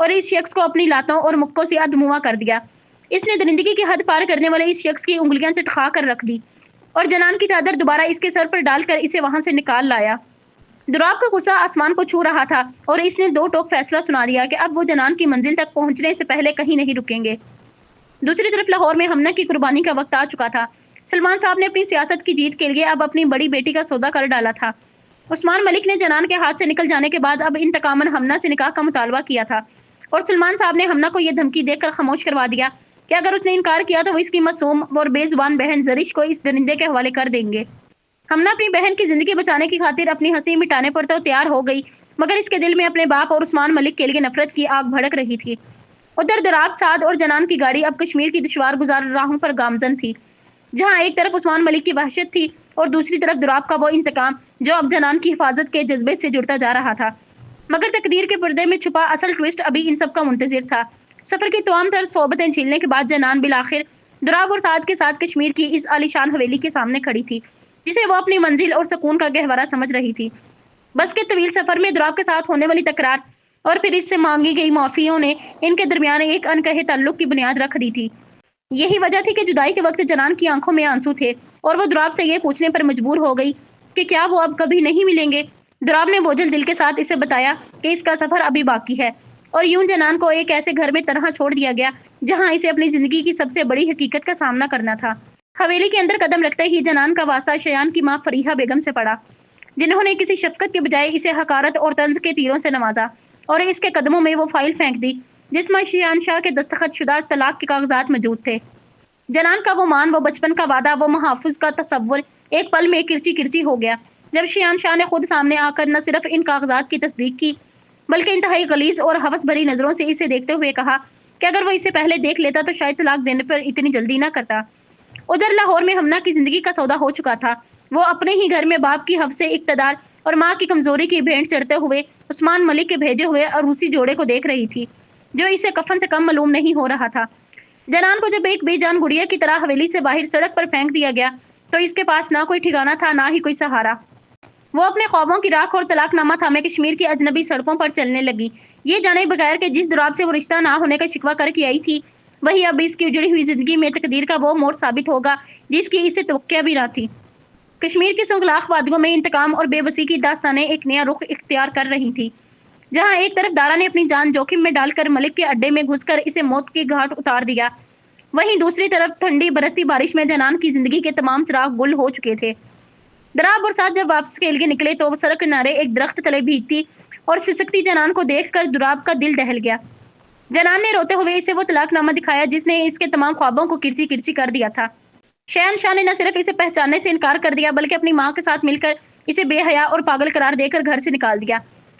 اور اس شخص کو اپنی لاتوں اور مکوں سے ادھموا کر دیا۔ اس نے درندگی کی حد پار کرنے والے اس شخص کی انگلیاں چٹکا کر رکھ دی اور جنان کی چادر دوبارہ اس کے سر پر ڈال کر اسے وہاں سے نکال لایا۔ دراب کا غصہ آسمان کو چھو رہا تھا اور اس نے دو ٹوک فیصلہ سنا دیا کہ اب وہ جنان کی منزل تک پہنچنے سے پہلے کہیں نہیں رکیں گے۔ دوسری طرف لاہور میں ہمنا کی قربانی کا وقت آ چکا تھا۔ سلمان صاحب نے اپنی سیاست کی جیت کے لیے اب اپنی بڑی بیٹی کا سودا کر ڈالا تھا۔ عثمان ملک نے جنان کے ہاتھ سے نکل جانے کے بعد اب انتقاماً ہمنا سے نکاح کا مطالبہ کیا تھا اور سلمان صاحب نے ہمنا کو یہ دھمکی دے کر خاموش کروا دیا کہ اگر اس نے انکار کیا تو وہ اس کی معصوم اور بے زبان بہن زرش کو اس درندے کے حوالے کر دیں گے۔ ہمنا اپنی بہن کی زندگی بچانے کی خاطر اپنی ہنسی مٹانے پر تو تیار ہو گئی، مگر اس کے دل میں اپنے باپ اور عثمان ملک کے لیے نفرت کی آگ بھڑک رہی تھی۔ ادھر دراب، سعد اور جنان کی گاڑی اب کشمیر کی دشوار گزار راہوں پر گامزن تھی، جہاں ایک طرف عثمان ملک کی وحشت تھی اور دوسری طرف دراب کا وہ انتقام جو اب جنان کی حفاظت کے جذبے سے جڑتا جا رہا تھا۔ مگر تقدیر کے پردے میں چھپا اصل ٹوسٹ ابھی ان سب کا منتظر تھا۔ سفر کی تمام تر صحبتیں جھیلنے کے بعد جنان بالآخر دراب اور سعد کے ساتھ کشمیر کی اس عالیشان حویلی کے سامنے کھڑی تھی، جسے وہ اپنی منزل اور سکون کا گہوارہ سمجھ رہی تھی۔ بس کے طویل سفر میں دراب کے ساتھ ہونے والی تکرار اور پھر اس سے مانگی گئی معافیوں نے ان کے درمیان ایک انکہے تعلق کی بنیاد رکھ دی تھی۔ یہی وجہ تھی کہ جدائی کے وقت جنان کی آنکھوں میں آنسو تھے اور وہ دراب سے یہ پوچھنے پر مجبور ہو گئی کہ کیا وہ اب کبھی نہیں ملیں گے۔ دراب نے بوجھل دل کے ساتھ اسے بتایا کہ اس کا سفر ابھی باقی ہے اور یوں جنان کو ایک ایسے گھر میں تنہا چھوڑ دیا گیا جہاں اسے اپنی زندگی کی سب سے بڑی حقیقت کا سامنا کرنا تھا۔ حویلی کے اندر قدم رکھتے ہی جنان کا واسطہ شیان کی ماں فریحہ بیگم سے پڑا، جنہوں نے کسی شفقت کے بجائے اسے حقارت اور طنز کے تیروں سے نوازا اور اس کے قدموں میں وہ فائل پھینک دی جس میں شیان شاہ کے دستخط شدہ طلاق کے کاغذات موجود تھے۔ جنان کا وہ مان، وہ بچپن کا وعدہ، وہ محافظ کا تصور ایک پل میں کرچی کرچی ہو گیا جب شیان شاہ نے خود سامنے آ کر نہ صرف ان کاغذات کی تصدیق کی بلکہ انتہائی غلیظ اور ہوس بھری نظروں سے اسے دیکھتے ہوئے کہا کہ اگر وہ اسے پہلے دیکھ لیتا تو شاید طلاق دینے پر اتنی جلدی نہ کرتا۔ ادھر لاہور میں ہمنا کی زندگی کا سودا ہو چکا تھا۔ وہ اپنے ہی گھر میں باپ کی حوث اقتدار اور ماں کی کمزوری کی بھینٹ چڑھتے ہوئے عثمان ملک کے بھیجے ہوئے عروسی جوڑے کو دیکھ رہی تھی جو اسے کفن سے کم معلوم نہیں ہو رہا تھا۔ جنان کو جب ایک بے جان گڑیا کی طرح حویلی سے باہر سڑک پر پھینک دیا گیا تو اس کے پاس نہ کوئی ٹھکانہ تھا نہ ہی کوئی سہارا۔ وہ اپنے خوابوں کی راکھ اور طلاق نامہ تھامے کشمیر کی اجنبی سڑکوں پر چلنے لگی، یہ جانے بغیر کہ جس دراب سے وہ رشتہ نہ ہونے کا شکوہ کر کے آئی تھی وہی اب اس کی اجڑی ہوئی زندگی میں تقدیر کا وہ موڑ ثابت ہوگا جس کی اسے توقع بھی نہ تھی۔ کشمیر کی سنگلاخ وادیوں میں انتقام اور بے بسی کی داستانیں ایک نیا رخ اختیار کر رہی تھی، جہاں ایک طرف دارا نے اپنی جان جوخم میں ڈال کر ملک کے اڈے میں گھس کر اسے موت کی گھاٹ اتار دیا، وہیں دوسری طرف ٹھنڈی برستی بارش میں جنان کی زندگی کے تمام چراغ گل ہو چکے تھے۔ دراب اور ساتھ جب واپس کے لیے نکلے تو وہ سڑک کنارے ایک درخت تلے بھیگتی اور سسکتی جنان کو دیکھ کر دراب کا دل دہل گیا۔ جنان نے روتے ہوئے اسے وہ طلاق نامہ دکھایا جس نے اس کے تمام خوابوں کو کرچی کرچی کر دیا تھا۔ شیان شاہ نے نہ صرف اسے پہچاننے سے انکار کر دیا بلکہ اپنی ماں کے ساتھ مل کر اسے بے حیا اور پاگل قرار دے کر گھر سے نکال دیا۔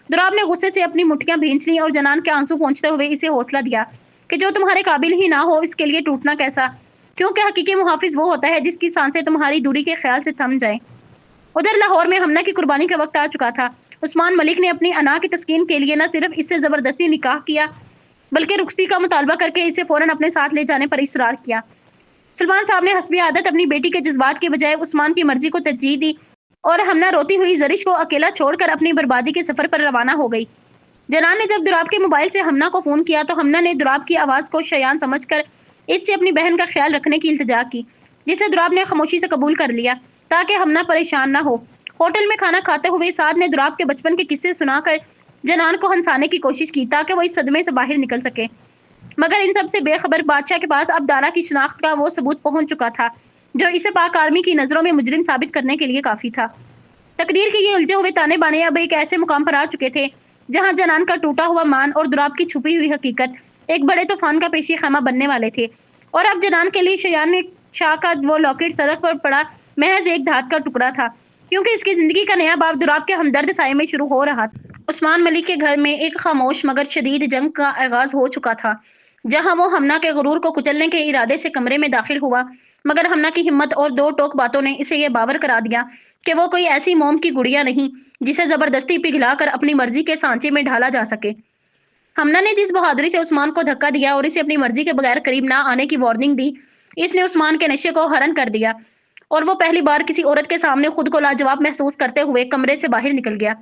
دراب نے غصے سے اپنی مٹھیاں بھینچ لی اور جنان کے آنسو پہنچتے ہوئے اسے حوصلہ دیا کہ جو تمہارے قابل ہی نہ ہو اس کے لیے ٹوٹنا کیسا، کیونکہ حقیقی محافظ وہ ہوتا ہے جس کی سانسیں تمہاری دوری کے خیال سے تھم جائیں۔ ادھر لاہور میں ہمنا کی قربانی کا وقت آ چکا تھا۔ عثمان ملک نے اپنی انا کی تسکین کے لیے نہ صرف اس سے زبردستی نکاح کیا بلکہ رخصتی کا مطالبہ کر کے اسے فوراً اپنے ساتھ لے جانے پر اصرار کیا۔ سلمان صاحب نے حسب عادت اپنی بیٹی کے جذبات کے بجائے عثمان کی مرضی کو ترجیح دی اور ہمنا روتی ہوئی زرش کو اکیلا چھوڑ کر اپنی بربادی کے سفر پر روانہ ہو گئی۔ جنان نے جب دراب کے موبائل سے ہمنا کو فون کیا تو ہمنا نے دراب کی آواز کو شیان سمجھ کر اس سے اپنی بہن کا خیال رکھنے کی التجا کی، جسے دراب نے خاموشی سے قبول کر لیا تاکہ ہمنا پریشان نہ ہو۔ ہوٹل میں کھانا کھاتے ہوئے سعد نے دراب کے بچپن کے قصے سنا کر جنان کو ہنسانے کی کوشش کی تاکہ وہ اس صدمے سے باہر نکل سکے، مگر ان سب سے بے خبر بادشاہ کے پاس اب دارا کی شناخت کا وہ ثبوت پہنچ چکا تھا جو اسے پاک آرمی کی نظروں میں مجرم ثابت کرنے کے لیے کافی تھا۔ تقدیر کے یہ الجھے ہوئے تانے بانے اب ایک ایسے مقام پر آ چکے تھے جہاں جنان کا ٹوٹا ہوا مان اور دراب کی چھپی ہوئی حقیقت ایک بڑے طوفان کا پیشی خیمہ بننے والے تھے، اور اب جنان کے لیے شیان شاہ کا وہ لاکٹ سڑک پر پڑا محض ایک دھات کا ٹکڑا تھا، کیونکہ اس کی زندگی کا نیا باب دراب کے ہمدرد سائے میں شروع ہو رہا تھا۔ عثمان ملک کے گھر میں ایک خاموش مگر شدید جنگ کا آغاز ہو چکا تھا، جہاں وہ ہمنا کے غرور کو کچلنے کے ارادے سے کمرے میں داخل ہوا، مگر ہمنا کی ہمت اور دو ٹوک باتوں نے اسے یہ باور کرا دیا کہ وہ کوئی ایسی موم کی گڑیا نہیں جسے زبردستی پگھلا کر اپنی مرضی کے سانچے میں ڈھالا جا سکے۔ ہمنا نے جس بہادری سے عثمان کو دھکا دیا اور اسے اپنی مرضی کے بغیر قریب نہ آنے کی وارننگ دی، اس نے عثمان کے نشے کو حرن کر دیا اور وہ پہلی بار کسی عورت کے سامنے خود کو لاجواب محسوس کرتے ہوئے کمرے سے باہر نکل گیا،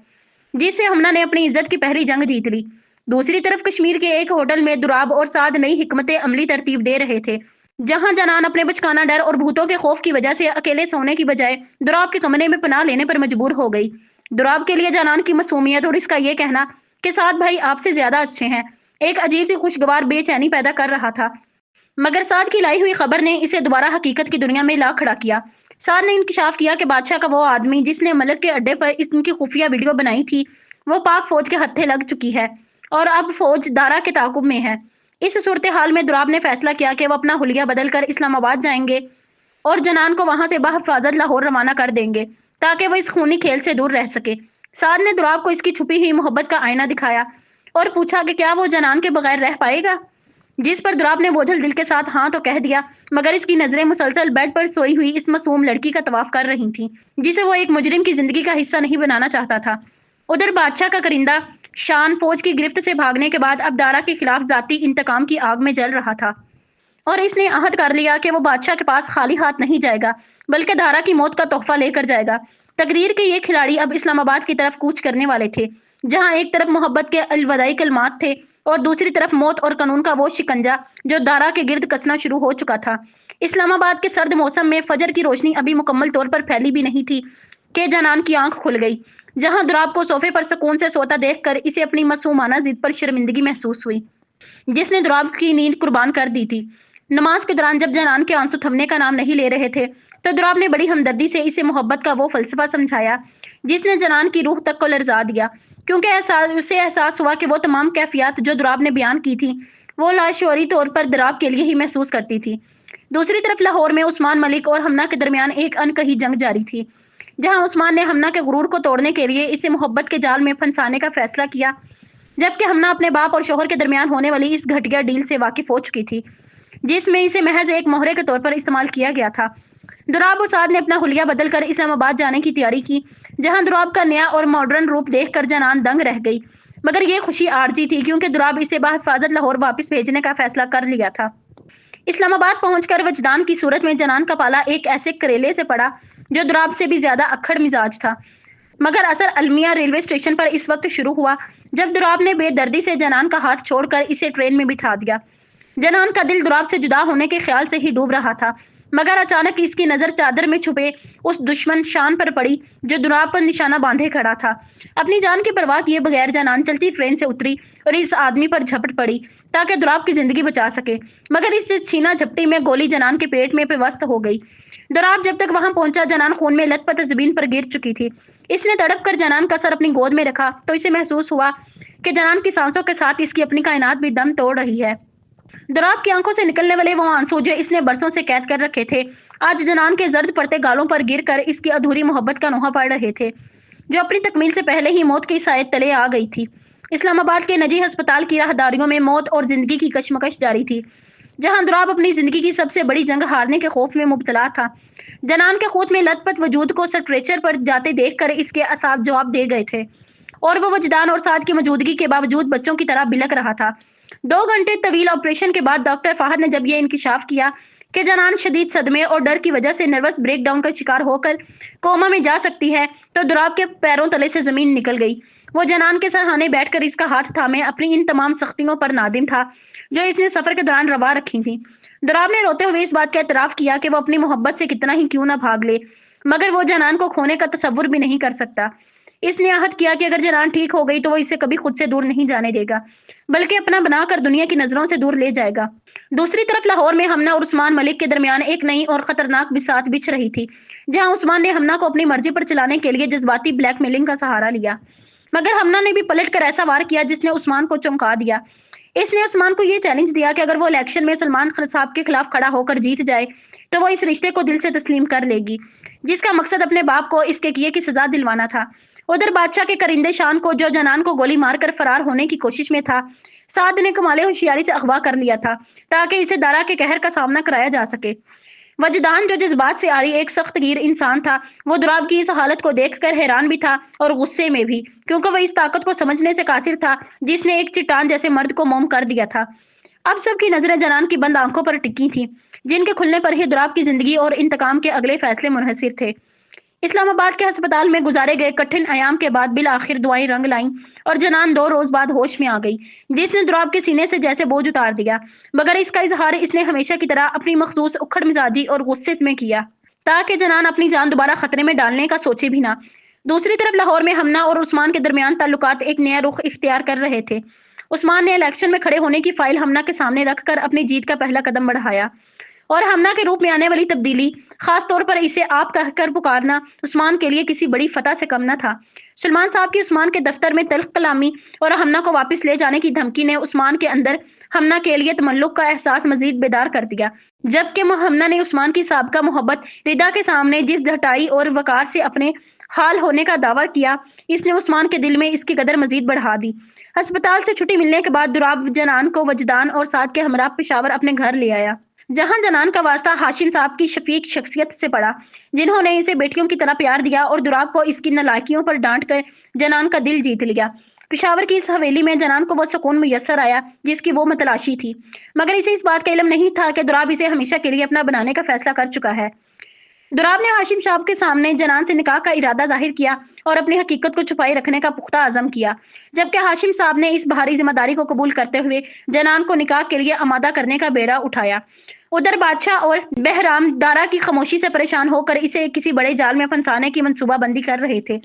جس سے ہمنا نے اپنی عزت کی پہلی جنگ جیت لی۔ دوسری طرف کشمیر کے ایک ہوٹل میں دراب اور سعد نئی حکمت عملی ترتیب دے رہے تھے، جہاں جنان اپنے بچکانہ ڈر اور بھوتوں کے خوف کی وجہ سے اکیلے سونے کی بجائے دراب کے کمرے میں پناہ لینے پر مجبور ہو گئی۔ دراب کے لیے جنان کی معصومیت اور اس کا یہ کہنا کہ سعد بھائی آپ سے زیادہ اچھے ہیں ایک عجیب سی خوشگوار بے چینی پیدا کر رہا تھا، مگر سعد کی لائی ہوئی خبر نے اسے دوبارہ حقیقت کی دنیا میں لا کھڑا کیا۔ سعد نے انکشاف کیا کہ بادشاہ کا وہ آدمی جس نے ملک کے اڈے پر ان کی خفیہ ویڈیو بنائی تھی وہ پاک فوج کے ہتھے لگ چکی ہے اور اب فوج دارا کے تعاقب میں ہے۔ اس صورتحال میں دراب نے فیصلہ کیا کہ وہ اپنا حلیہ بدل کر اسلام آباد جائیں گے اور جنان کو وہاں سے بحفاظت لاہور روانہ کر دیں گے تاکہ وہ اس خونی کھیل سے دور رہ سکے۔ سعد نے دراب کو اس کی چھپی ہوئی محبت کا آئینہ دکھایا اور پوچھا کہ کیا وہ جنان کے بغیر رہ پائے گا، جس پر دراب نے بوجھل دل کے ساتھ ہاں تو کہہ دیا، مگر اس کی نظریں مسلسل بیڈ پر سوئی ہوئی اس معصوم لڑکی کا طواف کر رہی تھیں جسے وہ ایک مجرم کی زندگی کا حصہ نہیں بنانا چاہتا تھا۔ ادھر بادشاہ کا کرندہ شان فوج کی گرفت سے بھاگنے کے بعد اب دارا کے خلاف ذاتی انتقام کی آگ میں جل رہا تھا اور اس نے عہد کر لیا کہ وہ بادشاہ کے پاس خالی ہاتھ نہیں جائے گا بلکہ دارا کی موت کا تحفہ لے کر جائے گا۔ تقریر کے یہ کھلاڑی اب اسلام آباد کی طرف کوچ کرنے والے تھے، جہاں ایک طرف محبت کے الوداعی کلمات تھے اور دوسری طرف موت اور قانون کا وہ شکنجہ جو دارا کے گرد کسنا شروع ہو چکا تھا۔ اسلام آباد کے سرد موسم میں فجر کی روشنی ابھی مکمل طور پر پھیلی بھی نہیں تھی کہ جنان کی آنکھ کھل گئی، جہاں دراب کو صوفے پر سکون سے سوتا دیکھ کر اسے اپنی معصومانہ ضد پر شرمندگی محسوس ہوئی جس نے دراب کی نیند قربان کر دی تھی۔ نماز کے دوران جب جنان کے آنسو تھمنے کا نام نہیں لے رہے تھے تو دراب نے بڑی ہمدردی سے اسے محبت کا وہ فلسفہ سمجھایا جس نے جنان کی روح تک کو لرزا دیا، کیونکہ اسے احساس ہوا کہ وہ تمام کیفیات جو دراب نے بیان کی تھی وہ لاشعوری طور پر دراب کے لیے ہی محسوس کرتی تھی۔ دوسری طرف لاہور میں عثمان ملک اور ہمنا کے درمیان ایک انکہی جنگ جاری تھی، جہاں عثمان نے ہمنا کے غرور کو توڑنے کے لیے اسے محبت کے جال میں پھنسانے کا فیصلہ کیا، جبکہ ہمنا اپنے باپ اور شوہر کے درمیان ہونے والی اس گھٹیا ڈیل سے واقف ہو چکی تھی جس میں اسے محض ایک مہرے کے طور پر استعمال کیا گیا تھا۔ دراب و سعد نے اپنا حلیہ بدل کر اسلام آباد جانے کی تیاری کی، جہاں دراب کا نیا اور ماڈرن روپ دیکھ کر جنان دنگ رہ گئی، مگر یہ خوشی عارضی تھی کیونکہ دراب اسے بحفاظت لاہور واپس بھیجنے کا فیصلہ کر لیا تھا۔ اسلام آباد پہنچ کر وجدان کی صورت میں جنان کا پالا ایک ایسے کریلے سے پڑا جو دراب سے بھی زیادہ اکھڑ مزاج تھا، مگر اثر المیہ ریلوے اسٹیشن پر اس وقت شروع ہوا جب دراب نے بے دردی سے جنان کا ہاتھ چھوڑ کر اسے ٹرین میں بٹھا دیا۔ جنان کا دل دراب سے جدا ہونے کے خیال سے ہی ڈوب رہا تھا، مگر اچانک اس کی نظر چادر میں چھپے اس دشمن شان پر پڑی جو دراب پر نشانہ باندھے کھڑا تھا۔ اپنی جان کی پرواہ کیے بغیر جنان چلتی ٹرین سے اتری اور اس آدمی پر جھپٹ پڑی تاکہ دراب کی زندگی بچا سکے، مگر اس چھینا جھپٹی میں گولی جنان کے پیٹ میں پیوست ہو گئی۔ دراب جب تک وہاں پہنچا جنان خون میں لت پت زمین پر گر چکی تھی۔ اس نے تڑپ کر جنان کا سر اپنی گود میں رکھا تو اسے محسوس ہوا کہ جنان کی سانسوں کے ساتھ اس کی اپنی کائنات بھی دم توڑ رہی ہے۔ دراب کی آنکھوں سے نکلنے والے وہ آنسو جو اس نے برسوں سے قید کر رکھے تھے آج جنان کے زرد پڑتے گالوں پر گر کر اس کی ادھوری محبت کا نوحہ پڑ رہے تھے جو اپنی تکمیل سے پہلے ہی موت کی سائے تلے آ گئی تھی۔ اسلام آباد کے نجی ہسپتال کی راہداریوں میں موت اور زندگی کی کشمکش جاری تھی، جہاں دراب اپنی زندگی کی سب سے بڑی جنگ ہارنے کے خوف میں مبتلا تھا۔ جنان کے خود میں لت پت وجود کو سٹریچر پر جاتے دیکھ کر اس کے اعصاب جواب دے گئے تھے اور وہ وجدان اور سعد کی موجودگی کے باوجود بچوں کی طرح بلک رہا تھا۔ 2 گھنٹے طویل آپریشن کے بعد ڈاکٹر فہد نے جب یہ انکشاف کیا کہ جنان شدید صدمے اور ڈر کی وجہ سے نروس بریک ڈاؤن کا شکار ہو کر کوما میں جا سکتی ہے تو دراب کے پیروں تلے سے زمین نکل گئی۔ وہ جنان کے سرہانے بیٹھ کر اس کا ہاتھ تھامے اپنی ان تمام سختیوں پر نادم تھا جو اس نے سفر کے دوران روا رکھی تھیں۔ دراب نے روتے ہوئے اس بات کا اعتراف کیا کہ وہ اپنی محبت سے کتنا ہی کیوں نہ بھاگ لے، مگر وہ جنان کو کھونے کا تصور بھی نہیں کر سکتا۔ اس نے عہد کیا کہ اگر جنان ٹھیک ہو گئی تو وہ اسے کبھی خود سے دور نہیں جانے دے گا بلکہ اپنا بنا کر دنیا کی نظروں سے دور لے جائے گا۔ دوسری طرف لاہور میں ہمنا اور عثمان ملک کے درمیان ایک نئی اور خطرناک بساط بچھ رہی تھی، جہاں عثمان نے ہمنا کو اپنی مرضی پر چلانے کے لیے جذباتی بلیک میلنگ کا سہارا لیا، مگر ہمنا نے بھی پلٹ کر ایسا وار کیا جس نے عثمان کو چونکا دیا۔ اس نے عثمان کو یہ چیلنج دیا کہ اگر وہ الیکشن میں سلمان صاحب کے خلاف کھڑا ہو کر جیت جائے تو وہ اس رشتے کو دل سے تسلیم کر لے گی، جس کا مقصد اپنے باپ کو اس کے کیے کی سزا دلوانا تھا۔ ادھر بادشاہ کے کرندے شان کو جو جنان کو گولی مار کر فرار ہونے کی کوشش میں تھا، سعد نے کمال ہوشیاری سے اغوا کر لیا تھا تاکہ اسے دارا کے قہر کا سامنا کرایا جا سکے۔ وجدان جو جذبات سے آری ایک سخت گیر انسان تھا، وہ دراب کی اس حالت کو دیکھ کر حیران بھی تھا اور غصے میں بھی، کیونکہ وہ اس طاقت کو سمجھنے سے قاصر تھا جس نے ایک چٹان جیسے مرد کو موم کر دیا تھا۔ اب سب کی نظریں جنان کی بند آنکھوں پر ٹکی تھیں، جن کے کھلنے پر ہی دراب کی زندگی اور انتقام کے اگلے فیصلے منحصر تھے۔ اسلام آباد کے ہسپتال میں گزارے گئے کٹھن ایام کے بعد بالآخر دعائیں رنگ لائیں اور جنان 2 روز بعد ہوش میں آ گئی، جس نے دراب کے سینے سے جیسے بوجھ اتار دیا، مگر اس کا اظہار اس نے ہمیشہ کی طرح اپنی مخصوص اکھڑ مزاجی اور غصے میں کیا، تاکہ جنان اپنی جان دوبارہ خطرے میں ڈالنے کا سوچے بھی نہ۔ دوسری طرف لاہور میں ہمنا اور عثمان کے درمیان تعلقات ایک نیا رخ اختیار کر رہے تھے۔ عثمان نے الیکشن میں کھڑے ہونے کی فائل ہمنا کے سامنے رکھ کر اپنی جیت کا پہلا قدم بڑھایا، اور ہمنا کے روپ میں آنے والی تبدیلی، خاص طور پر اسے آپ کہہ کر پکارنا، عثمان کے لیے کسی بڑی فتح سے کم نہ تھا۔ سلمان صاحب کی عثمان کے دفتر میں تلخ کلامی اور ہمنا کو واپس لے جانے کی دھمکی نے عثمان کے اندر ہمنا کے لیے تملق کا احساس مزید بیدار کر دیا، جبکہ ہمنا نے عثمان کی سابقہ محبت ردا کے سامنے جس ڈٹائی اور وقار سے اپنے حال ہونے کا دعویٰ کیا، اس نے عثمان کے دل میں اس کی قدر مزید بڑھا دی۔ ہسپتال سے چھٹی ملنے کے بعد دراب جنان کو وجدان اور ساتھ کے ہمراہ پشاور اپنے گھر لے آیا، جہاں جنان کا واسطہ ہاشم صاحب کی شفیق شخصیت سے پڑا، جنہوں نے اسے بیٹیوں کی طرح پیار دیا اور دراب کو اس کی نالائکیوں پر ڈانٹ کر جنان کا دل جیت لیا۔ پشاور کی اس حویلی میں جنان کو وہ سکون میسر آیا جس کی وہ متلاشی تھی، مگر اسے اس بات کا علم نہیں تھا کہ دراب اسے ہمیشہ کے لیے اپنا بنانے کا فیصلہ کر چکا ہے۔ دراب نے ہاشم صاحب کے سامنے جنان سے نکاح کا ارادہ ظاہر کیا اور اپنی حقیقت کو چھپائے رکھنے کا پختہ عزم کیا، جبکہ ہاشم صاحب نے اس بھاری ذمہ داری کو قبول کرتے ہوئے جنان کو نکاح کے لیے آمادہ کرنے کا بیڑا اٹھایا۔ ادھر بادشاہ اور بہرام دارا کی خاموشی سے پریشان ہو کر اسے کسی بڑے جال میں پھنسانے کی منصوبہ بندی کر رہے تھے،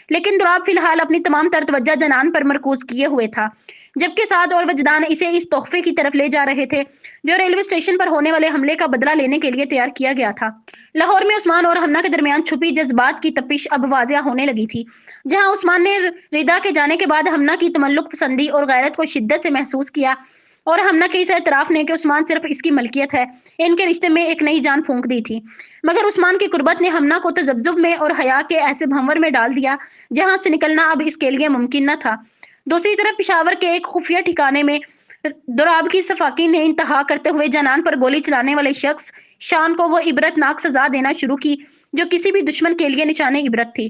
لیکن دراب فی الحال اپنی تمام تر توجہ جنان پر مرکوز کیے ہوئے تھا، جبکہ سعد اور وجدان اسے اس تحفے کی طرف لے جا رہے تھے جو ریلوے اسٹیشن پر ہونے والے حملے کا بدلہ لینے کے لیے تیار کیا گیا تھا۔ لاہور میں عثمان اور ہمنا کے درمیان چھپی جذبات کی تپش اب واضح ہونے لگی تھی، جہاں عثمان نے ردا کے جانے کے بعد ہمنا کی تملق پسندی اور غیرت کو شدت سے محسوس کیا، اور ہمنا کے اس اعتراف نے کہ عثمان صرف اس کی ملکیت ہے، ان کے رشتے میں ایک نئی جان پھونک دی تھی۔ مگر عثمان کی قربت نے ہمنا کو تذبذب میں اور حیا کے ایسے بھنور میں ڈال دیا جہاں سے نکلنا اب اس کے لیے ممکن نہ تھا۔ دوسری طرف پشاور کے ایک خفیہ ٹھکانے میں دراب کی صفاقی نے انتہا کرتے ہوئے جنان پر گولی چلانے والے شخص شان کو وہ عبرت ناک سزا دینا شروع کی جو کسی بھی دشمن کے لیے نشان عبرت تھی۔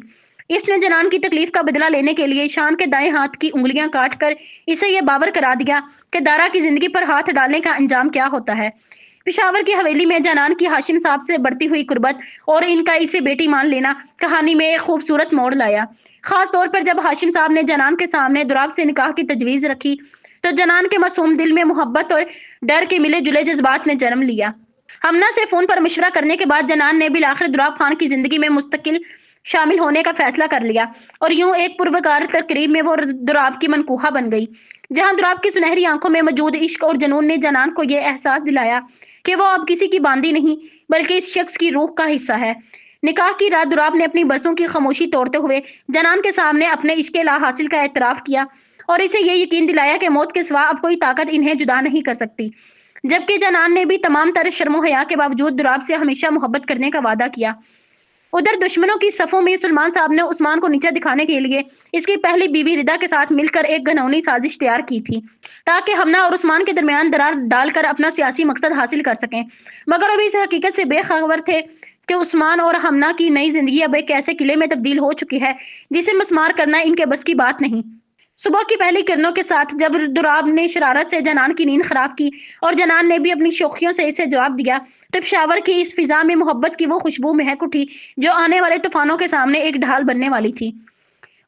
اس نے جنان کی تکلیف کا بدلہ لینے کے لیے شان کے دائیں ہاتھ کی انگلیاں کاٹ کر اسے یہ باور کرا دیا کہ دارا کی زندگی پر ہاتھ ڈالنے کا انجام کیا ہوتا ہے۔ پشاور کی حویلی میں جنان کی ہاشم صاحب سے بڑھتی ہوئی قربت اور ان کا اسے بیٹی مان لینا کہانی میں ایک خوبصورت موڑ لایا، خاص طور پر جب ہاشم صاحب نے جنان کے سامنے دراب سے نکاح کی تجویز رکھی تو جنان کے معصوم دل میں محبت اور ڈر کے ملے جلے جذبات نے جنم لیا۔ ہمنا سے فون پر مشورہ کرنے کے بعد جنان نے بالآخر دراب خان کی زندگی میں مستقل شامل ہونے کا فیصلہ کر لیا، اور یوں ایک پروکار تقریب میں وہ دراب کی منقوہہ بن گئی، جہاں دراب کی سنہری آنکھوں میں موجود عشق اور جنون نے جنان کو یہ احساس دلایا کہ وہ اب کسی کی باندی نہیں بلکہ اس شخص کی روح کا حصہ ہے۔ نکاح کی رات دراب نے اپنی برسوں کی خاموشی توڑتے ہوئے جنان کے سامنے اپنے عشق لا حاصل کا اعتراف کیا اور اسے یہ یقین دلایا کہ موت کے سوا اب کوئی طاقت انہیں جدا نہیں کر سکتی، جبکہ جنان نے بھی تمام تر شرم و حیا کے باوجود دراب سے ہمیشہ محبت کرنے کا وعدہ کیا۔ ادھر دشمنوں کی صفوں میں سلمان صاحب نے عثمان کو نیچا دکھانے کے لیے اس کی پہلی بیوی ردا کے ساتھ مل کر ایک گھنونی سازش تیار کی تھی تاکہ ہمنا اور عثمان کے درمیان درار ڈال کر اپنا سیاسی مقصد حاصل کر سکیں، مگر ابھی اس حقیقت سے بے خبر تھے کہ عثمان اور ہمنا کی نئی زندگی اب ایک ایسے قلعے میں تبدیل ہو چکی ہے جسے مسمار کرنا ان کے بس کی بات نہیں۔ صبح کی پہلی کرنوں کے ساتھ جب دراب نے شرارت سے جنان کی نیند خراب کی اور جنان نے بھی اپنی شوخیوں سے اسے جواب دیا تو پشاور کی اس فضا میں محبت کی وہ خوشبو مہک اٹھی جو آنے والے طوفانوں کے سامنے ایک ڈھال بننے والی تھی۔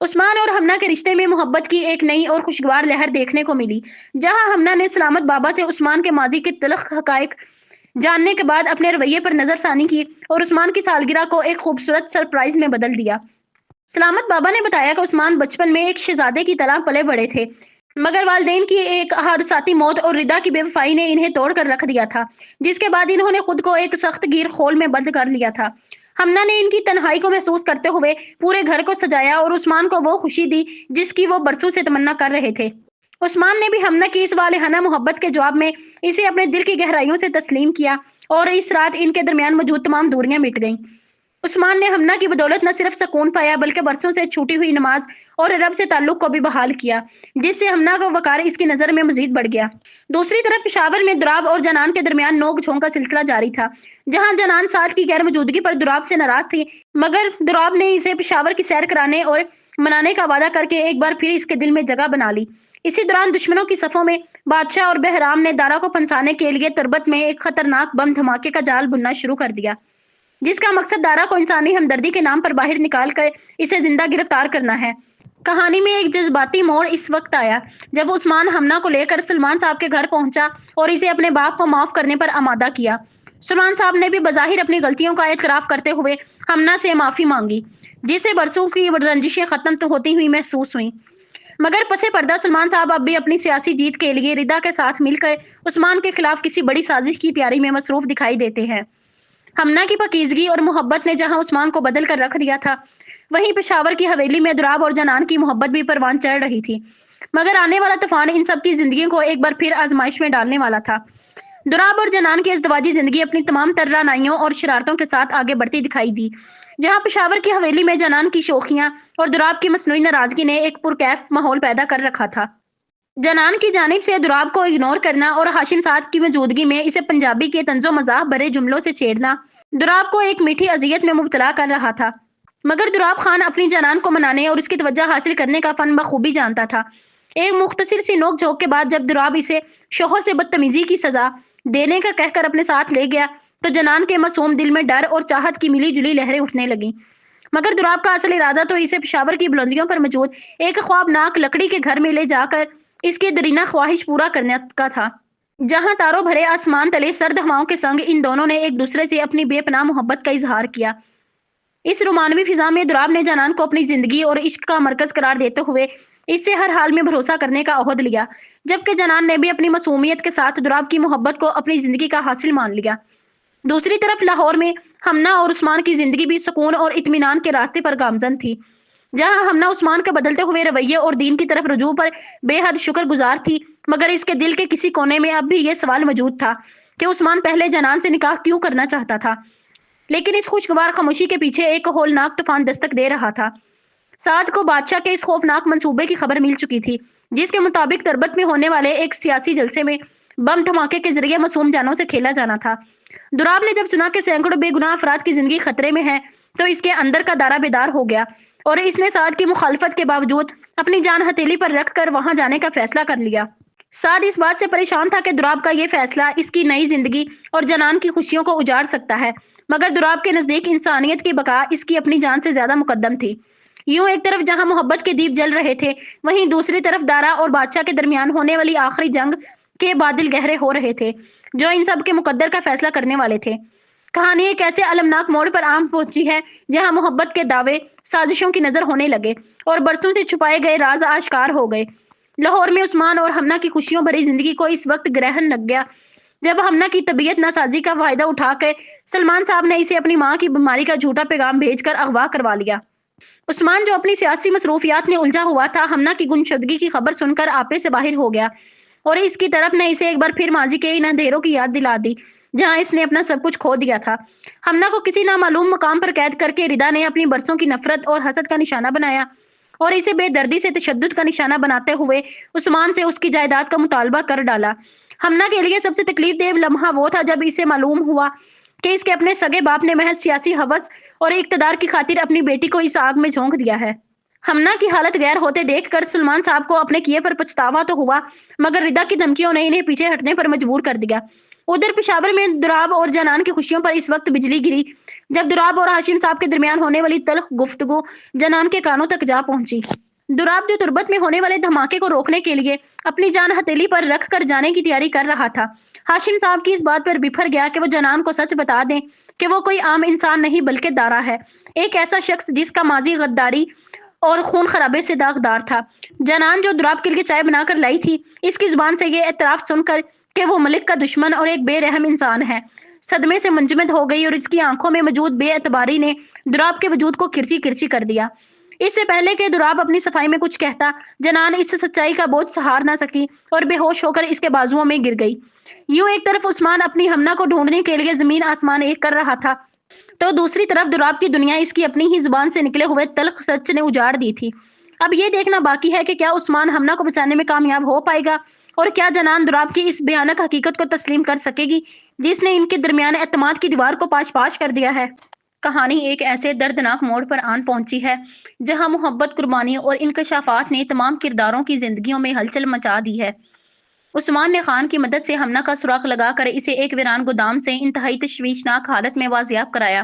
عثمان اور ہمنا کے رشتے میں محبت کی ایک نئی اور خوشگوار لہر دیکھنے کو ملی، جہاں ہمنا نے سلامت بابا سے عثمان کے ماضی کے تلخ حقائق جاننے کے بعد اپنے رویے پر نظر ثانی کی اور عثمان کی سالگرہ کو ایک خوبصورت سرپرائز میں بدل دیا۔ سلامت بابا نے بتایا کہ عثمان بچپن میں ایک شہزادے کی طرح پلے بڑے تھے، مگر والدین کی ایک حادثاتی موت اور ردا کی بے وفائی نے انہیں توڑ کر رکھ دیا تھا، جس کے بعد انہوں نے خود کو ایک سخت گیر خول میں بند کر لیا تھا۔ ہمنا نے ان کی تنہائی کو محسوس کرتے ہوئے پورے گھر کو سجایا اور عثمان کو وہ خوشی دی جس کی وہ برسوں سے تمنا کر رہے تھے۔ عثمان نے بھی ہمنا کی اس والہانہ محبت کے جواب میں اسے اپنے دل کی گہرائیوں سے تسلیم کیا اور اس رات ان کے درمیان موجود تمام دوریاں مٹ گئیں۔ عثمان نے ہمنا کی بدولت نہ صرف سکون پایا بلکہ برسوں سے چھوٹی ہوئی نماز اور رب سے تعلق کو بھی بحال کیا، جس سے ہمنا کا وقار اس کی نظر میں مزید بڑھ گیا۔ دوسری طرف پشاور میں دراب اور جنان کے درمیان نوک جھونک کا سلسلہ جاری تھا، جہاں جنان ساتھ کی غیر موجودگی پر دراب سے ناراض تھی، مگر دراب نے اسے پشاور کی سیر کرانے اور منانے کا وعدہ کر کے ایک بار پھر اس کے دل میں جگہ بنا لی۔ اسی دوران دشمنوں کی صفوں میں بادشاہ اور بہرام نے دارا کو پھنسانے کے لیے تربت میں ایک خطرناک بم دھماکے کا جال بننا شروع کر دیا۔ جس کا مقصد دارا کو انسانی ہمدردی کے نام پر باہر نکال کر اسے زندہ گرفتار کرنا ہے۔ کہانی میں ایک جذباتی موڑ اس وقت آیا جب عثمان ہمنا کو لے کر سلمان صاحب کے گھر پہنچا اور اسے اپنے باپ کو معاف کرنے پر آمادہ کیا۔ سلمان صاحب نے بھی بظاہر اپنی غلطیوں کا اعتراف کرتے ہوئے ہمنا سے معافی مانگی، جس سے برسوں کی رنجشیں ختم ہوتی ہوئی محسوس ہوئیں۔ مگر پس پردہ سلمان صاحب اب بھی اپنی سیاسی جیت کے لیے ردا کے ساتھ مل کر عثمان کے خلاف کسی بڑی سازش کی تیاری میں مصروف دکھائی دیتے ہیں۔ ہمنا کی پاکیزگی اور محبت نے جہاں عثمان کو بدل کر رکھ دیا تھا، وہیں پشاور کی حویلی میں دراب اور جنان کی محبت بھی پروان چڑھ رہی تھی۔ مگر آنے والا طوفان ان سب کی زندگی کو ایک بار پھر آزمائش میں ڈالنے والا تھا۔ دراب اور جنان کی ازدواجی زندگی اپنی تمام ترانائیوں اور شرارتوں کے ساتھ آگے بڑھتی دکھائی دی، جہاں پشاور کی حویلی میں جنان کی شوخیاں اور دراب کی مصنوعی ناراضگی نے ایک پرکیف ماحول پیدا کر رکھا تھا۔ جنان کی جانب سے دراب کو اگنور کرنا اور ہاشم صاحب کی موجودگی میں اسے پنجابی کے طنز و مزاح بھرے جملوں سے چھیڑنا دراب کو ایک میٹھی اذیت میں مبتلا کر رہا تھا۔ مگر دراب خان اپنی جنان کو منانے اور اس کی توجہ حاصل کرنے کا فن بخوبی جانتا تھا۔ ایک مختصر سی نوک جھوک کے بعد جب دراب اسے شوہر سے بدتمیزی کی سزا دینے کا کہہ کر اپنے ساتھ لے گیا تو جنان کے معصوم دل میں ڈر اور چاہت کی ملی جلی لہریں اٹھنے لگیں۔ مگر دراب کا اصل ارادہ تو اسے پشاور کی بلندیوں پر موجود ایک خوابناک لکڑی کے گھر میں لے جا کر اس کی درینہ خواہش پورا کرنے کا تھا، جہاں تاروں بھرے آسمان تلے سرد ہواؤں کے سنگ ان دونوں نے ایک دوسرے سے اپنی بے پناہ محبت کا اظہار کیا۔ اس رومانوی فضا میں دراب نے جنان کو اپنی زندگی اور عشق کا مرکز قرار دیتے ہوئے اس سے ہر حال میں بھروسہ کرنے کا عہد لیا، جبکہ جنان نے بھی اپنی معصومیت کے ساتھ دراب کی محبت کو اپنی زندگی کا حاصل مان لیا۔ دوسری طرف لاہور میں ہمنا اور عثمان کی زندگی بھی سکون اور اطمینان کے راستے پر گامزن تھی، جہاں ہمنا عثمان کے بدلتے ہوئے رویے اور دین کی طرف رجوع پر بے حد شکر گزار تھی، مگر اس کے دل کے کسی کونے میں اب بھی یہ سوال موجود تھا کہ عثمان پہلے جنان سے نکاح کیوں کرنا چاہتا تھا۔ لیکن اس خوشگوار خاموشی کے پیچھے ایک ہولناک طوفان دستک دے رہا تھا۔ سعد کو بادشاہ کے اس خوفناک منصوبے کی خبر مل چکی تھی، جس کے مطابق تربت میں ہونے والے ایک سیاسی جلسے میں بم دھماکے کے ذریعے معصوم جانوں سے کھیلا جانا تھا۔ دراب نے جب سنا کہ سینکڑوں بے گناہ افراد کی زندگی خطرے میں ہے تو اس کے اندر کا دارا بیدار ہو گیا اور اس نے سعد کی مخالفت کے باوجود اپنی جان ہتھیلی پر رکھ کر وہاں جانے کا فیصلہ کر لیا۔ سعد اس بات سے پریشان تھا کہ دراب کا یہ فیصلہ اس کی نئی زندگی اور جنان کی خوشیوں کو اجاڑ سکتا ہے، مگر دراب کے نزدیک انسانیت کی بقا اس کی اپنی جان سے زیادہ مقدم تھی۔ یوں ایک طرف جہاں محبت کے دیپ جل رہے تھے، وہیں دوسری طرف دارا اور بادشاہ کے درمیان ہونے والی آخری جنگ کے بادل گہرے ہو رہے تھے، جو ان سب کے مقدر کا فیصلہ کرنے والے تھے۔ کہانی ایک ایسے المناک موڑ پر عام پہنچی ہے جہاں محبت کے دعوے سازشوں کی نظر ہونے لگے اور برسوں سے چھپائے گئے راز آشکار ہو گئے۔ لاہور میں عثمان اور ہمنا کی خوشیوں بھری زندگی کو اس وقت گرہن لگ گیا جب ہمنا کی طبیعت ناسازی کا فائدہ اٹھا کے سلمان صاحب نے اسے اپنی ماں کی بیماری کا جھوٹا پیغام بھیج کر اغوا کروا لیا۔ عثمان جو اپنی سیاسی مصروفیات میں الجھا ہوا تھا، ہمنا کی گمشدگی کی خبر سن کر آپے سے باہر ہو گیا اور اس کی طرف نے اسے ایک بار پھر ماضی کے ان اندھیروں کی یاد دلا دی جہاں اس نے اپنا سب کچھ کھو دیا تھا۔ ہمنا کو کسی نامعلوم مقام پر قید کر کے ردا نے اپنی برسوں کی نفرت اور حسد کا نشانہ بنایا اور اسے بے دردی سے تشدد کا نشانہ بناتے ہوئے عثمان سے اس کی جائیداد کا مطالبہ کر ڈالا۔ ہمنا کے لیے سب سے تکلیف دہ لمحہ وہ تھا جب اسے معلوم ہوا کہ اس کے اپنے سگے باپ نے محض سیاسی ہوس اور اقتدار کی خاطر اپنی بیٹی کو اس آگ میں جھونک دیا ہے۔ ہمنا کی حالت غیر ہوتے دیکھ کر سلمان صاحب کو اپنے کیے پر پچھتاوا تو ہوا، مگر ردا کی دھمکیوں نے انہیں پیچھے ہٹنے پر مجبور کر دیا۔ ادھر پشاور میں دراب اور جنان کی خوشیوں پر اس وقت بجلی گری جب دراب اور ہاشم صاحب کے درمیان ہونے والی تلخ گفتگو جنان کے کانوں تک جا پہنچی۔ دراب جو تربت میں ہونے والے دھماکے کو روکنے کے لیے اپنی جان ہتھیلی پر رکھ کر جانے کی تیاری کر رہا تھا، ہاشم صاحب کی اس بات پر بفر گیا کہ وہ جنان کو سچ بتا دیں کہ وہ کوئی عام انسان نہیں بلکہ دارا ہے، ایک ایسا شخص جس کا ماضی غداری اور خون خرابے سے داغدار تھا۔ جنان جو دراب کے لیے چائے بنا کر لائی تھی، اس کی زبان سے یہ اعتراف سن کر کہ وہ ملک کا دشمن اور ایک بے رحم انسان ہے، صدمے سے منجمد ہو گئی اور اس کی آنکھوں میں موجود بے اعتباری نے دراب کے وجود کو کرچی کرچی کر دیا۔ اس سے پہلے کہ دراب اپنی صفائی میں کچھ کہتا، جنان اس سچائی کا بوجھ سہار نہ سکی اور بے ہوش ہو کر اس کے بازوؤں میں گر گئی۔ یوں ایک طرف عثمان اپنی ہمنا کو ڈھونڈنے کے لیے زمین آسمان ایک کر رہا تھا تو دوسری طرف دراب کی دنیا اس کی اپنی ہی زبان سے نکلے ہوئے تلخ سچ نے اجاڑ دی تھی۔ اب یہ دیکھنا باقی ہے کہ کیا عثمان ہمنا کو بچانے میں کامیاب ہو پائے گا اور کیا جنان دراب کی اس بھیانک حقیقت کو تسلیم کر سکے گی جس نے ان کے درمیان اعتماد کی دیوار کو پاش پاش کر دیا ہے۔ کہانی ایک ایسے دردناک موڑ پر آن پہنچی ہے جہاں محبت، قربانی اور انکشافات نے تمام کرداروں کی زندگیوں میں ہلچل مچا دی ہے۔ عثمان نے خان کی مدد سے ہمنا کا سراغ لگا کر اسے ایک ویران گودام سے انتہائی تشویشناک حالت میں بازیاب کرایا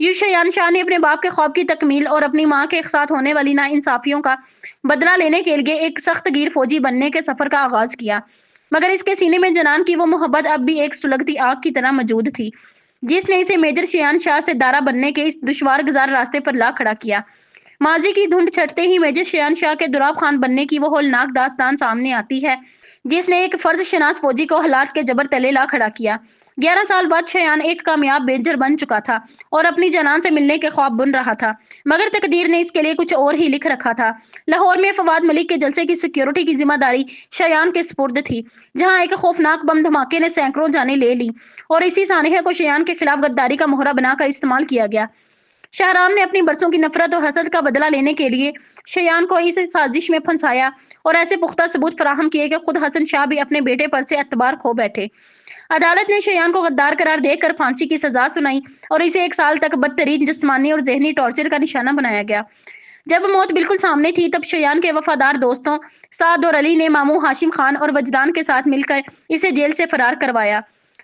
یوں شایان شاہ نے اپنے باپ کے خواب کی تکمیل اور اپنی ماں کے ساتھ ہونے والی ناانصافیوں کا بدلہ لینے کے لیے ایک سخت گیر فوجی بننے کے سفر کا آغاز کیا، مگر اس کے سینے میں جنان کی وہ محبت اب بھی ایک سلگتی آگ کی طرح موجود تھی، جس نے اسے میجر شایان شاہ سے دارا بننے کے اس دشوار گزار راستے پر لا کھڑا کیا۔ ماضی کی دھند چھٹتے ہی میجر شایان شاہ کے دراب خان بننے کی وہ ہولناک داستان سامنے آتی ہے، جس نے ایک فرض شناس فوجی کو حالات کے جبر تلے لا کھڑا کیا۔ 11 سال بعد شایان ایک کامیاب میجر بن چکا تھا اور اپنی جنان سے ملنے کے خواب بن رہا تھا، مگر تقدیر نے اس کے لیے کچھ اور ہی لکھ رکھا تھا۔ لاہور میں فواد ملک کے جلسے کی سیکیورٹی کی ذمہ داری شایان کے سپرد تھی، جہاں ایک خوفناک بم دھماکے نے سینکڑوں جانیں لے لی اور اسی سانحے کو شایان کے خلاف غداری کا مہرہ بنا کر استعمال کیا گیا۔ شاہرام نے اپنی برسوں کی نفرت اور حسد کا بدلہ لینے کے لیے شایان کو اس سازش میں پھنسایا اور ایسے پختہ ثبوت فراہم کیے کہ خود حسن شاہ بھی اپنے بیٹے پر سے اعتبار کھو بیٹھے۔ عدالت نے شایان کو غدار قرار دے کر پھانسی کی سزا سنائی اور اسے 1 سال تک بدترین جسمانی اور ذہنی ٹارچر کا نشانہ بنایا گیا۔ جب موت بالکل سامنے تھی تب شایان کے وفادار دوستوں سعد اور علی نے ماموں ہاشم خان اور وجدان کے ساتھ مل کر اسے جیل سے فرار کروایا۔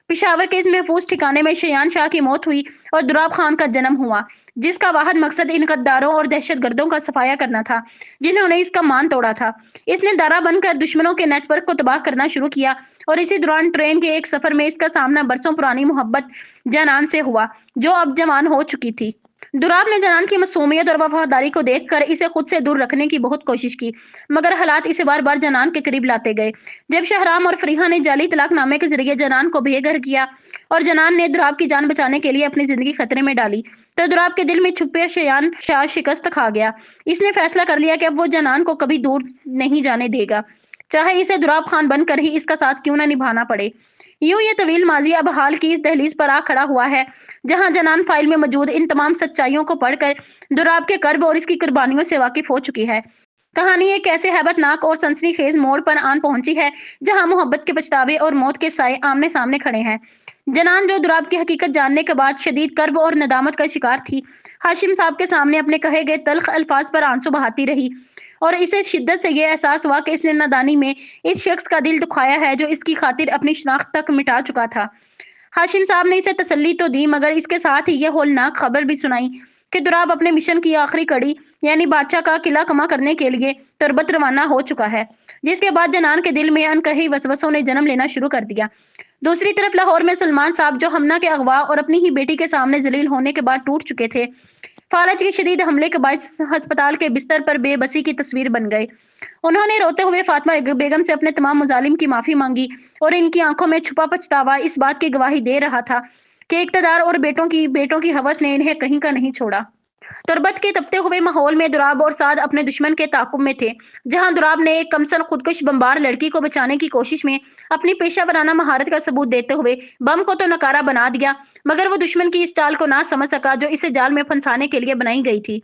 پشاور کے اس محفوظ ٹھکانے میں شایان شاہ کی موت ہوئی اور دراب خان کا جنم ہوا، جس کا واحد مقصد ان غداروں اور دہشت گردوں کا صفایا کرنا تھا جنہوں نے اس کا مان توڑا تھا۔ اس نے دارا بن کر دشمنوں کے نیٹ ورک کو تباہ کرنا شروع کیا اور اسی دوران ٹرین کے ایک سفر میں اس کا سامنا برسوں پرانی محبت جنان سے ہوا، جو اب جوان ہو چکی تھی۔ دراب نے جنان کی معصومیت اور وفاداری کو دیکھ کر اسے خود سے دور رکھنے کی بہت کوشش کی، مگر حالات اسے بار بار جنان کے قریب لاتے گئے۔ جب شاہرام اور فریحہ نے جعلی طلاق نامے کے ذریعے جنان کو بے گھر کیا اور جنان نے دراب کی جان بچانے کے لیے اپنی زندگی خطرے میں ڈالی، تو دراب کے دل میں چھپے شایان شاہ شکست کھا گیا۔ اس نے فیصلہ کر لیا کہ اب وہ جنان کو کبھی دور نہیں جانے دے گا، چاہے اسے دراب خان بن کر ہی اس کا ساتھ کیوں نہ نبھانا پڑے۔ یوں یہ طویل ماضی اب حال کی اس دہلیز پر آ کھڑا ہوا ہے، جہاں جنان فائل میں موجود ان تمام سچائیوں کو پڑھ کر دراب کے کرب اور اس کی قربانیوں سے واقف ہو چکی ہے۔ کہانی ایک ایسے ہیبت ناک اور سنسنی خیز موڑ پر آن پہنچی ہے، جہاں محبت کے پچھتاوے اور موت کے سائے آمنے سامنے کھڑے ہیں۔ جنان جو دراب کی حقیقت جاننے کے بعد شدید کرب اور ندامت کا شکار تھی، ہاشم صاحب کے سامنے اپنے کہے گئے تلخ الفاظ پر آنسو بہاتی رہی اور اسے شدت سے یہ احساس ہوا کہ اس نے نادانی میں اس شخص کا دل دکھایا ہے جو اس کی خاطر اپنی شناخت تک مٹا چکا تھا۔ ہاشم صاحب نے اسے تسلی تو دی، مگر اس کے ساتھ ہی یہ ہولناک خبر بھی سنائی کہ دراب اپنے مشن کی آخری کڑی یعنی بادشاہ کا قلعہ کما کرنے کے لیے تربت روانہ ہو چکا ہے، جس کے بعد جنان کے دل میں انکہی وسوسوں نے جنم لینا شروع کر دیا۔ دوسری طرف لاہور میں سلمان صاحب جو ہمنا کے اغوا اور اپنی ہی بیٹی کے سامنے ذلیل ہونے کے بعد ٹوٹ چکے تھے، فالج کے شدید حملے کے باعث ہسپتال کے بستر پر بے بسی کی تصویر بن گئے۔ انہوں نے روتے ہوئے فاطمہ بیگم سے اپنے تمام مظالم کی معافی مانگی اور ان کی آنکھوں میں چھپا پچھتاوا اس بات کی گواہی دے رہا تھا کہ اقتدار اور بیٹوں کی ہوس نے انہیں کہیں کا نہیں چھوڑا۔ تربت کے تپتے ہوئے ماحول میں دراب اور سعد اپنے دشمن کے تعاقب میں تھے، جہاں دراب نے ایک کمسن خودکش بمبار لڑکی کو بچانے کی کوشش میں اپنی پیشہ ورانہ مہارت کا ثبوت دیتے ہوئے بم کو تو نکارہ بنا دیا، مگر وہ دشمن کی اس چال کو نہ سمجھ سکا جو اسے جال میں پھنسانے کے لیے بنائی گئی تھی۔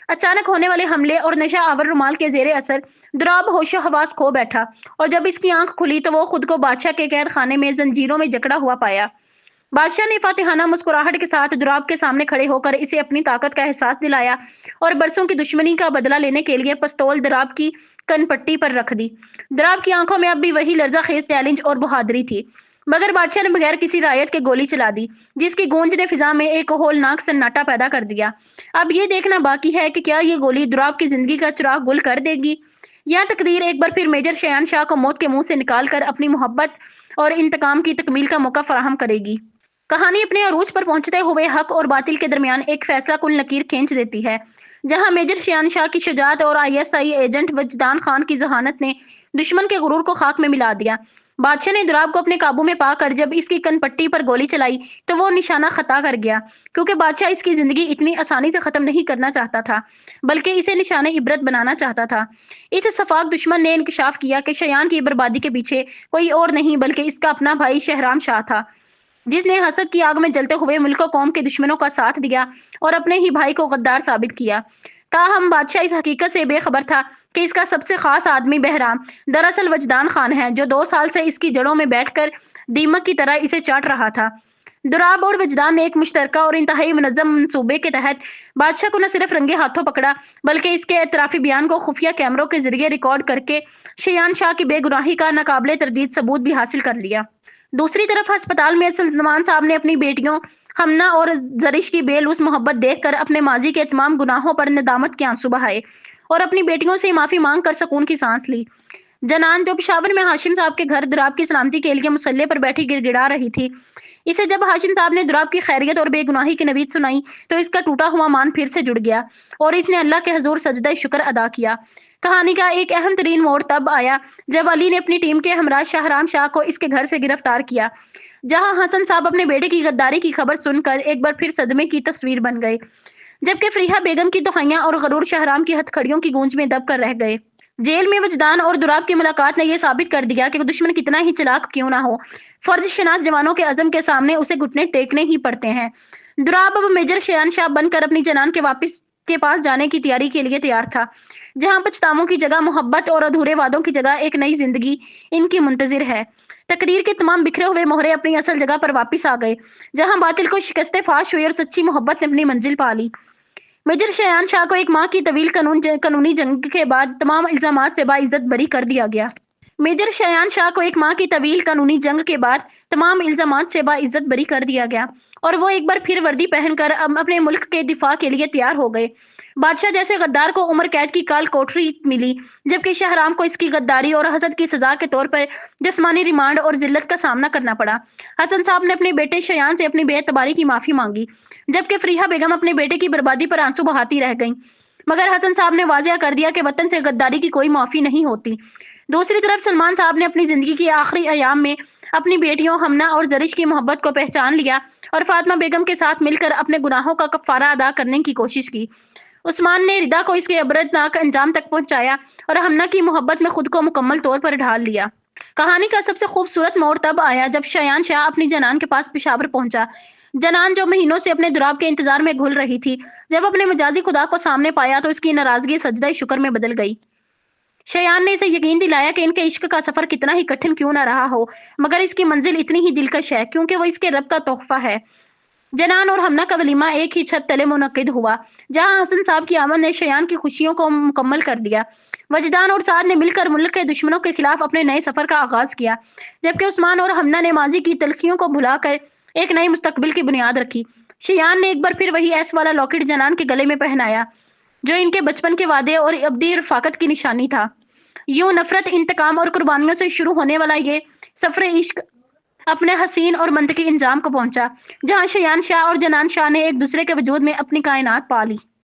اچانک ہونے والے حملے اور نشہ آور رومال کے زیر اثر دراب ہوش و حواس کھو بیٹھا اور جب اس کی آنکھ کھلی تو وہ خود کو بادشاہ کے قید خانے میں زنجیروں میں جکڑا ہوا پایا۔ بادشاہ نے فاتحانہ مسکراہٹ کے ساتھ دراب کے سامنے کھڑے ہو کر اسے اپنی طاقت کا احساس دلایا اور برسوں کی دشمنی کا بدلہ لینے کے لیے پستول دراب کی کن پٹی پر رکھ دی۔ دراب کی آنکھوں میں اب بھی وہی لرزہ خیز چیلنج اور بہادری تھی، مگر بادشاہ نے بغیر کسی رعایت کے گولی چلا دی، جس کی گونج نے فضا میں ایک ہولناک سناٹا پیدا کر دیا۔ اب یہ دیکھنا باقی ہے کہ کیا یہ گولی دراب کی زندگی کا چراغ گل کر دے گی یا تقدیر ایک بار پھر میجر شایان شاہ کو موت کے منہ سے نکال کر اپنی محبت اور انتقام کی تکمیل کا موقع فراہم کرے گی۔ کہانی اپنے عروج پر پہنچتے ہوئے حق اور باطل کے درمیان ایک فیصلہ کن لکیر کھینچ دیتی ہے، جہاں میجر شایان شاہ کی شجاعت اور ISI ایجنٹ وجدان خان کی ذہانت نے دشمن کے غرور کو خاک میں ملا دیا۔ بادشاہ نے دراب کو اپنے قابو میں پا کر جب اس کی کن پٹی پر گولی چلائی تو وہ نشانہ خطا کر گیا، کیونکہ بادشاہ اس کی زندگی اتنی آسانی سے ختم نہیں کرنا چاہتا تھا بلکہ اسے نشانہ عبرت بنانا چاہتا تھا۔ اس شفاق دشمن نے انکشاف کیا کہ شایان کی بربادی کے پیچھے کوئی اور نہیں بلکہ اس کا اپنا بھائی شاہرام شاہ تھا، جس نے حسد کی آگ میں جلتے ہوئے ملک و قوم کے دشمنوں کا ساتھ دیا اور اپنے ہی بھائی کو غدار ثابت کیا۔ تاہم بادشاہ اس حقیقت سے بے خبر تھا کہ اس کا سب سے خاص آدمی بہرام دراصل وجدان خان ہے، جو 2 سال سے اس کی جڑوں میں بیٹھ کر دیمک کی طرح اسے چاٹ رہا تھا۔ دراب اور وجدان نے ایک مشترکہ اور انتہائی منظم منصوبے کے تحت بادشاہ کو نہ صرف رنگے ہاتھوں پکڑا بلکہ اس کے اعترافی بیان کو خفیہ کیمروں کے ذریعے ریکارڈ کر کے شایان شاہ کی بے گناہی کا ناقابل تردید ثبوت بھی حاصل کر لیا۔ دوسری طرف ہسپتال میں سلمان صاحب نے اپنی بیٹیوں ہمنا اور زرش کی بے لوث محبت دیکھ کر اپنے ماضی کے تمام گناہوں پر ندامت کے آنسو بہائے اور اپنی بیٹیوں سے معافی مانگ کر سکون کی سانس لی۔ جنان جو پشاور میں ہاشم صاحب کے گھر دراب کی سلامتی کے لیے مسلح پر بیٹھی گڑ گڑا رہی تھی، اسے جب ہاشم صاحب نے دراب کی خیریت اور بے گناہی کی نوید سنائی تو اس کا ٹوٹا ہوا مان پھر سے جڑ گیا اور اس نے اللہ کے حضور سجدہ شکر ادا کیا۔ کہانی کا ایک اہم ترین موڑ تب آیا جب علی نے اپنی ٹیم کے ہمراہ شاہرام شاہ کو اس کے گھر سے گرفتار کیا، جہاں حسن صاحب اپنے بیٹے کی غداری کی خبر سن کر ایک بار پھر صدمے کی تصویر بن گئے، جبکہ فریحہ بیگم کی دہائیاں اور غرور شاہرام کی ہتھکڑیوں کی گونج میں دب کر رہ گئے۔ جیل میں وجدان اور دراب کی ملاقات نے یہ ثابت کر دیا کہ دشمن کتنا ہی چلاک کیوں نہ ہو، فرض شناس جوانوں کے عزم کے سامنے اسے گھٹنے ٹیکنے ہی پڑتے ہیں۔ دراب اب میجر شایان شاہ بن کر اپنی جنان کے واپس کے پاس جانے کی تیاری کے لیے تیار تھا، جہاں پچھتاووں کی جگہ محبت اور ادھورے وعدوں کی جگہ ایک نئی زندگی ان کی منتظر ہے۔ تقریر کے تمام بکھرے ہوئے مہرے اپنی اصل جگہ پر واپس آ گئے، جہاں باطل کو شکست فاش ہوئی اور سچی محبت نے اپنی منزل پا لی۔ میجر شایان شاہ کو ایک ماہ کی طویل قانونی جنگ کے بعد تمام الزامات سے باعزت بری کر دیا گیا۔ میجر شایان شاہ کو ایک ماہ کی طویل قانونی جنگ کے بعد تمام الزامات سے باعزت بری کر دیا گیا اور وہ ایک بار پھر وردی پہن کر اپنے ملک کے دفاع کے لیے تیار ہو گئے۔ بادشاہ جیسے غدار کو عمر قید کی کال کوٹری ملی، جبکہ شاہرام کو اس کی غداری اور حسد کی سزا کے طور پر جسمانی ریمانڈ اور ذلت کا سامنا کرنا پڑا۔ حسن صاحب نے اپنے بیٹے شایان سے اپنی بے اعتباری کی معافی مانگی، جبکہ فریحہ بیگم اپنے بیٹے کی بربادی پر آنسو بہاتی رہ گئیں، مگر حسن صاحب نے واضح کر دیا کہ وطن سے غداری کی کوئی معافی نہیں ہوتی۔ دوسری طرف سلمان صاحب نے اپنی زندگی کے آخری ایام میں اپنی بیٹیوں ہمنا اور زرش کی محبت کو پہچان لیا اور فاطمہ بیگم کے ساتھ مل کر اپنے گناہوں کا کفارہ ادا کرنے کی کوشش کی۔ عثمان نے ردا کو اس کے عبرتناک انجام تک پہنچایا اور ہمنا کی محبت میں خود کو مکمل طور پر ڈھال لیا۔ کہانی کا سب سے خوبصورت موڑ تب آیا جب شایان شاہ اپنی جنان کے پاس پشاور پہنچا۔ جنان جو مہینوں سے اپنے دراب کے انتظار میں گھل رہی تھی، جب اپنے مجازی خدا کو سامنے پایا تو اس کی ناراضگی سجدہ شکر میں بدل گئی۔ شایان نے اسے یقین دلایا کہ ان کے عشق کا سفر کتنا ہی کٹھن کیوں نہ رہا ہو، مگر اس کی منزل اتنی ہی دلکش ہے کیونکہ وہ اس کے رب کا تحفہ ہے۔ جنان اور ہمنا کا ولیمہ ایک ہی چھت تلے منعقد ہوا، جہاں حسن صاحب کی آمد نے شایان کی خوشیوں کو مکمل کر دیا۔ وجدان اور سعد نے مل کر ملک کے دشمنوں کے خلاف اپنے نئے سفر کا آغاز کیا، جبکہ عثمان اور ہمنا نے ماضی کی تلخیوں کو بھلا کر ایک نئے مستقبل کی بنیاد رکھی۔ شایان نے ایک بار پھر وہی ایس والا لاکٹ جنان کے گلے میں پہنایا جو ان کے بچپن کے وعدے اور ابدی رفاقت کی نشانی تھا۔ یوں نفرت، انتقام اور قربانیوں سے شروع ہونے والا یہ سفر عشق اپنے حسین اور منطقی انجام کو پہنچا، جہاں شایان شاہ اور جنان شاہ نے ایک دوسرے کے وجود میں اپنی کائنات پا لی۔